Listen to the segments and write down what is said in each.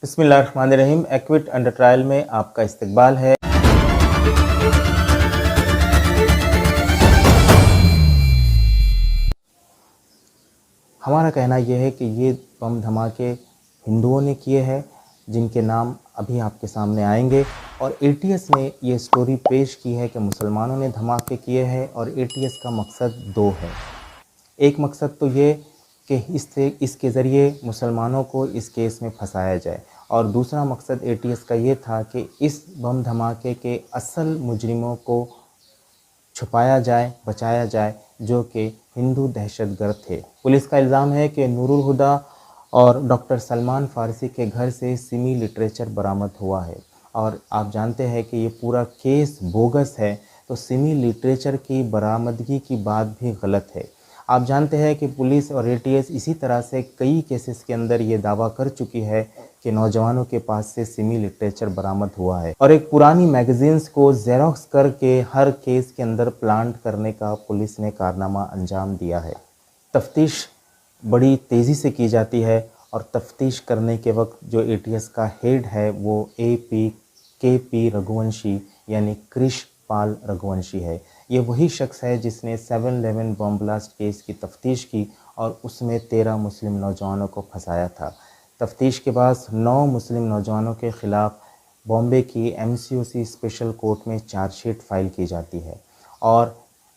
بسم اللہ الرحمن الرحیم۔ ایکوٹ انڈر ٹرائل میں آپ کا استقبال ہے۔ ہمارا کہنا یہ ہے کہ یہ بم دھماکے ہندوؤں نے کیے ہیں، جن کے نام ابھی آپ کے سامنے آئیں گے، اور اے ٹی ایس نے یہ سٹوری پیش کی ہے کہ مسلمانوں نے دھماکے کیے ہیں، اور اے ٹی ایس کا مقصد دو ہے۔ ایک مقصد تو یہ کہ اس کے ذریعے مسلمانوں کو اس کیس میں پھنسایا جائے، اور دوسرا مقصد اے ٹی ایس کا یہ تھا کہ اس بم دھماکے کے اصل مجرموں کو چھپایا جائے، بچایا جائے، جو کہ ہندو دہشت گرد تھے۔ پولیس کا الزام ہے کہ نور الہدیٰ اور ڈاکٹر سلمان فارسی کے گھر سے سیمی لٹریچر برآمد ہوا ہے، اور آپ جانتے ہیں کہ یہ پورا کیس بوگس ہے، تو سیمی لٹریچر کی برآمدگی کی بات بھی غلط ہے۔ آپ جانتے ہیں کہ پولیس اور اے ٹی ایس اسی طرح سے کئی کیسز کے اندر یہ دعویٰ کر چکی ہے کہ نوجوانوں کے پاس سے سیمی لٹریچر برآمد ہوا ہے، اور ایک پرانی میگزینز کو زیروکس کر کے ہر کیس کے اندر پلانٹ کرنے کا پولیس نے کارنامہ انجام دیا ہے۔ تفتیش بڑی تیزی سے کی جاتی ہے، اور تفتیش کرنے کے وقت جو اے ٹی ایس کا ہیڈ ہے وہ کے پی رگھوونشی یعنی کرش پال رگھوونشی ہے۔ یہ وہی شخص ہے جس نے 7/11 بم بلاسٹ کیس کی تفتیش کی اور اس میں 13 مسلم نوجوانوں کو پھنسایا تھا۔ تفتیش کے بعد 9 مسلم نوجوانوں کے خلاف بامبے کی ایم سی او سی اسپیشل کورٹ میں چارج شیٹ فائل کی جاتی ہے، اور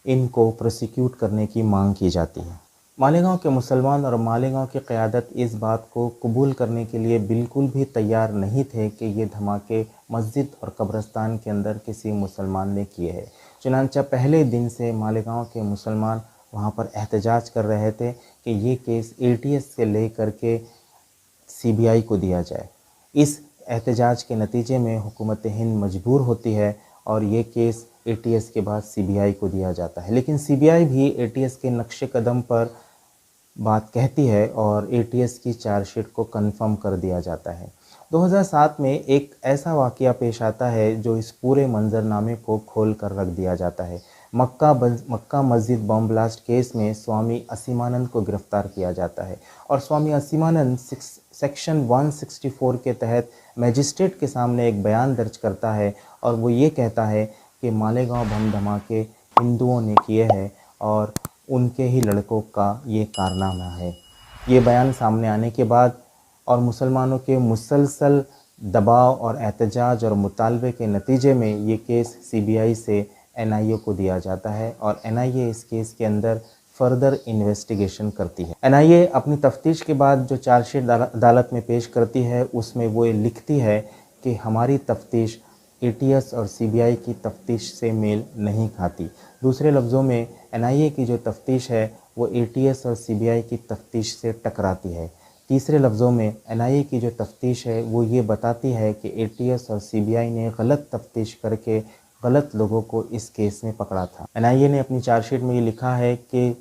ان کو پروسیکیوٹ کرنے کی مانگ کی جاتی ہے۔ مالیگاؤں کے مسلمان اور مالیگاؤں کی قیادت اس بات کو قبول کرنے کے لیے بالکل بھی تیار نہیں تھے کہ یہ دھماکے مسجد اور قبرستان کے اندر کسی مسلمان نے کیے ہیں۔ چنانچہ پہلے دن سے مالیگاؤں کے مسلمان وہاں پر احتجاج کر رہے تھے کہ یہ کیس اے ٹی ایس سے لے کر کے سی بی آئی کو دیا جائے۔ اس احتجاج کے نتیجے میں حکومت ہند مجبور ہوتی ہے، اور یہ کیس اے ٹی ایس کے بعد سی بی آئی کو دیا جاتا ہے، لیکن سی بی آئی بھی اے ٹی ایس کے نقش قدم پر بات کہتی ہے، اور اے ٹی ایس کی چارج شیٹ کو کنفرم کر دیا جاتا ہے۔ 2007 میں ایک ایسا واقعہ پیش آتا ہے جو اس پورے منظرنامے کو کھول کر رکھ دیا جاتا ہے۔ مکہ مسجد بم بلاسٹ کیس میں سوامی اسیمانند کو گرفتار کیا جاتا ہے، اور سوامی اسیمانند سیکشن 164 کے تحت میجسٹریٹ کے سامنے ایک بیان درج کرتا ہے، اور وہ یہ کہتا ہے کہ مالیگاؤں بم دھماکے ہندوؤں نے کیے ہیں، اور ان کے ہی لڑکوں کا یہ کارنامہ ہے۔ یہ بیان سامنے آنے کے بعد اور مسلمانوں کے مسلسل دباؤ اور احتجاج اور مطالبے کے نتیجے میں یہ کیس سی بی آئی سے این آئی اے کو دیا جاتا ہے، اور این آئی اے اس کیس کے اندر فردر انویسٹیگیشن کرتی ہے۔ این آئی اے اپنی تفتیش کے بعد جو چارج شیٹ عدالت میں پیش کرتی ہے، اس میں وہ لکھتی ہے کہ ہماری تفتیش اے ٹی ایس اور سی بی آئی کی تفتیش سے میل نہیں کھاتی۔ دوسرے لفظوں میں این آئی اے کی جو تفتیش ہے وہ اے ٹی ایس اور سی بی آئی کی تفتیش سے ٹکراتی ہے۔ تیسرے لفظوں میں این آئی اے کی جو تفتیش ہے وہ یہ بتاتی ہے کہ اے ٹی ایس اور سی بی آئی نے غلط تفتیش کر کے غلط لوگوں کو اس کیس میں پکڑا تھا۔ این آئی اے نے اپنی چارج شیٹ میں یہ لکھا ہے کہ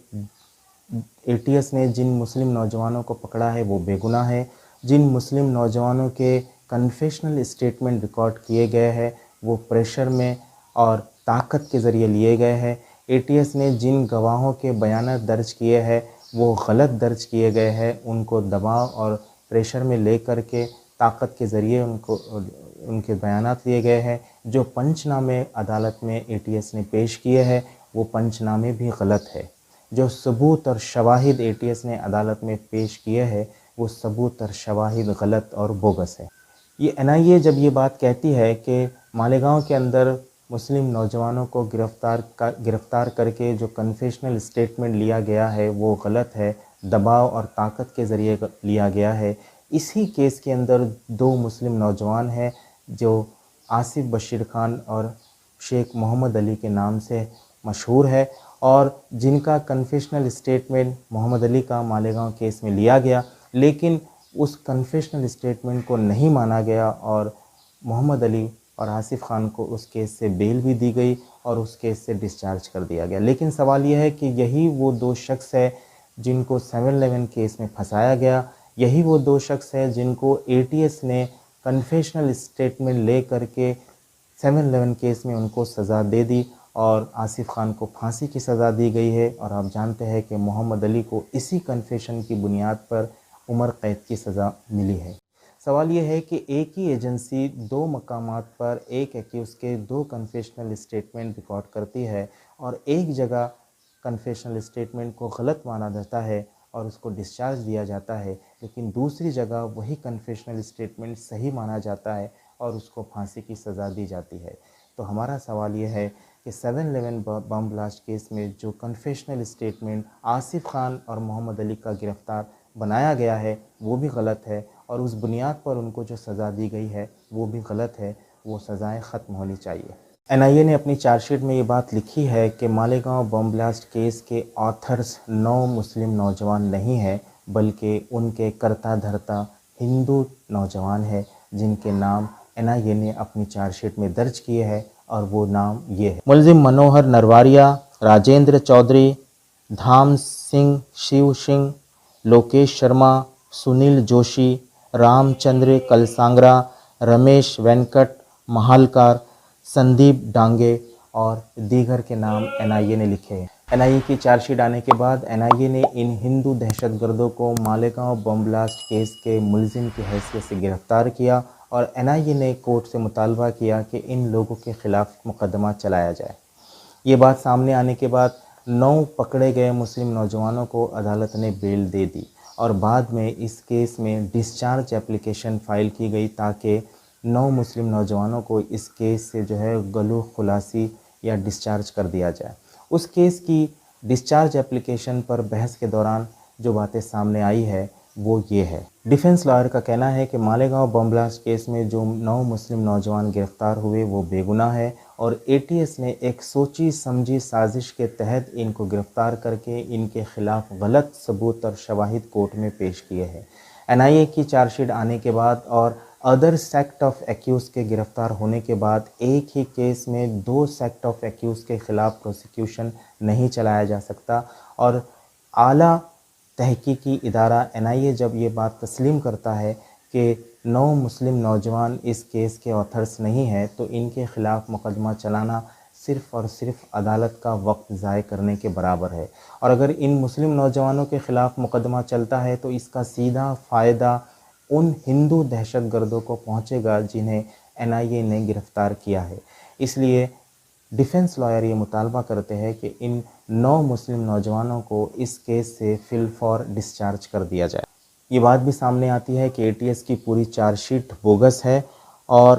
اے ٹی ایس نے جن مسلم نوجوانوں کو پکڑا ہے وہ بے گناہ ہے، جن مسلم نوجوانوں کے کنفیشنل اسٹیٹمنٹ ریکارڈ کیے گئے ہیں وہ پریشر میں اور طاقت کے ذریعے لیے گئے ہیں، اے ٹی ایس نے جن گواہوں کے بیانات درج کیے ہیں وہ غلط درج کیے گئے ہیں، ان کو دباؤ اور پریشر میں لے کر کے طاقت کے ذریعے ان کے بیانات لیے گئے ہیں۔ جو پنچ نامے عدالت میں اے ٹی ایس نے پیش کیے ہیں وہ پنچ نامے بھی غلط ہے۔ جو ثبوت اور شواہد اے ٹی ایس نے عدالت میں پیش کیے ہیں وہ ثبوت اور شواہد غلط اور بوگس ہے۔ یہ این آئی اے جب یہ بات کہتی ہے کہ مالیگاؤں کے اندر مسلم نوجوانوں کو گرفتار کر کے جو کنفیشنل اسٹیٹمنٹ لیا گیا ہے وہ غلط ہے، دباؤ اور طاقت کے ذریعے لیا گیا ہے، اسی کیس کے اندر 2 مسلم نوجوان ہیں جو آصف بشیر خان اور شیخ محمد علی کے نام سے مشہور ہے، اور جن کا کنفیشنل اسٹیٹمنٹ محمد علی کا مالیگاؤں کیس میں لیا گیا، لیکن اس کنفیشنل اسٹیٹمنٹ کو نہیں مانا گیا، اور محمد علی اور آصف خان کو اس کیس سے بیل بھی دی گئی اور اس کیس سے ڈسچارج کر دیا گیا۔ لیکن سوال یہ ہے کہ یہی وہ 2 شخص ہیں جن کو 7/11 کیس میں پھنسایا گیا، یہی وہ 2 شخص ہیں جن کو اے ٹی ایس نے کنفیشنل اسٹیٹمنٹ لے کر کے 7/11 کیس میں ان کو سزا دے دی، اور آصف خان کو پھانسی کی سزا دی گئی ہے، اور آپ جانتے ہیں کہ محمد علی کو اسی کنفیشن کی بنیاد پر عمر قید کی سزا ملی ہے۔ سوال یہ ہے کہ ایک ہی ایجنسی دو مقامات پر ایک ایکیوز کے دو کنفیشنل اسٹیٹمنٹ ریکارڈ کرتی ہے اور ایک جگہ کنفیشنل اسٹیٹمنٹ کو غلط مانا جاتا ہے اور اس کو ڈسچارج دیا جاتا ہے، لیکن دوسری جگہ وہی کنفیشنل اسٹیٹمنٹ صحیح مانا جاتا ہے اور اس کو پھانسی کی سزا دی جاتی ہے۔ تو ہمارا سوال یہ ہے کہ 7/11 بم بلاسٹ کیس میں جو کنفیشنل اسٹیٹمنٹ آصف خان اور محمد علی کا گرفتار بنایا گیا ہے وہ بھی غلط ہے، اور اس بنیاد پر ان کو جو سزا دی گئی ہے وہ بھی غلط ہے، وہ سزائیں ختم ہونی چاہیے۔ NIA نے اپنی چارج شیٹ میں یہ بات لکھی ہے کہ مالیگاؤں بم بلاسٹ کیس کے آتھرز 9 مسلم نوجوان نہیں ہیں، بلکہ ان کے کرتا دھرتا ہندو نوجوان ہیں جن کے نام NIA نے اپنی چارج شیٹ میں درج کیے ہیں، اور وہ نام یہ ہے: ملزم منوہر نرواریہ، راجندر چودھری، دھام سنگھ شیو سنگھ، لوکیش شرما، سنیل جوشی، رام چندر کلسانگرا، رمیش وینکٹ مہالکار، سندیپ ڈانگے اور دیگر کے نام NIA نے لکھے ہیں۔ NIA کی چارج شیٹ آنے کے بعد NIA نے ان ہندو دہشت گردوں کو مالیگاؤں بم بلاسٹ کیس کے ملزم کی حیثیت سے گرفتار کیا، اور NIA نے کورٹ سے مطالبہ کیا کہ ان لوگوں کے خلاف مقدمہ چلایا جائے۔ یہ بات سامنے آنے کے بعد 9 پکڑے گئے مسلم نوجوانوں کو عدالت نے بیل دے دی، اور بعد میں اس کیس میں ڈسچارج اپلیکیشن فائل کی گئی تاکہ 9 مسلم نوجوانوں کو اس کیس سے گلو خلاصی یا ڈسچارج کر دیا جائے۔ اس کیس کی ڈسچارج اپلیکیشن پر بحث کے دوران جو باتیں سامنے آئی ہے وہ یہ ہے: ڈیفنس لائر کا کہنا ہے کہ مالیگاؤں بم بلاسٹ کیس میں جو 9 مسلم نوجوان گرفتار ہوئے وہ بے گناہ ہے، اور ATS نے ایک سوچی سمجھی سازش کے تحت ان کو گرفتار کر کے ان کے خلاف غلط ثبوت اور شواہد کورٹ میں پیش کیے ہیں۔ NIA کی چارج شیٹ آنے کے بعد اور ادر سیٹ آف ایکیوز کے گرفتار ہونے کے بعد ایک ہی کیس میں 2 سیٹ آف ایکیوز کے خلاف پروسیکیوشن نہیں چلایا جا سکتا، اور اعلیٰ تحقیقی ادارہ NIA جب یہ بات تسلیم کرتا ہے کہ 9 مسلم نوجوان اس کیس کے آتھرز نہیں ہیں، تو ان کے خلاف مقدمہ چلانا صرف اور صرف عدالت کا وقت ضائع کرنے کے برابر ہے، اور اگر ان مسلم نوجوانوں کے خلاف مقدمہ چلتا ہے تو اس کا سیدھا فائدہ ان ہندو دہشت گردوں کو پہنچے گا جنہیں NIA نے گرفتار کیا ہے۔ اس لیے ڈیفنس لائر یہ مطالبہ کرتے ہیں کہ ان 9 مسلم نوجوانوں کو اس کیس سے فی الفور ڈسچارج کر دیا جائے۔ یہ بات بھی سامنے آتی ہے کہ ATS کی پوری چارج شیٹ بوگس ہے، اور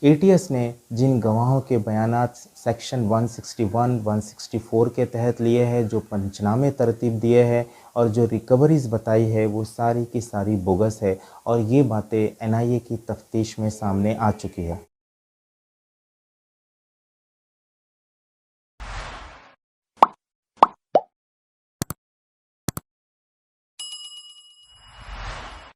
ATS نے جن گواہوں کے بیانات سیکشن 161 164 کے تحت لیے ہیں، جو پنچنامے ترتیب دیے ہیں اور جو ریکوریز بتائی ہے، وہ ساری کی ساری بوگس ہے، اور یہ باتیں NIA کی تفتیش میں سامنے آ چکی ہے۔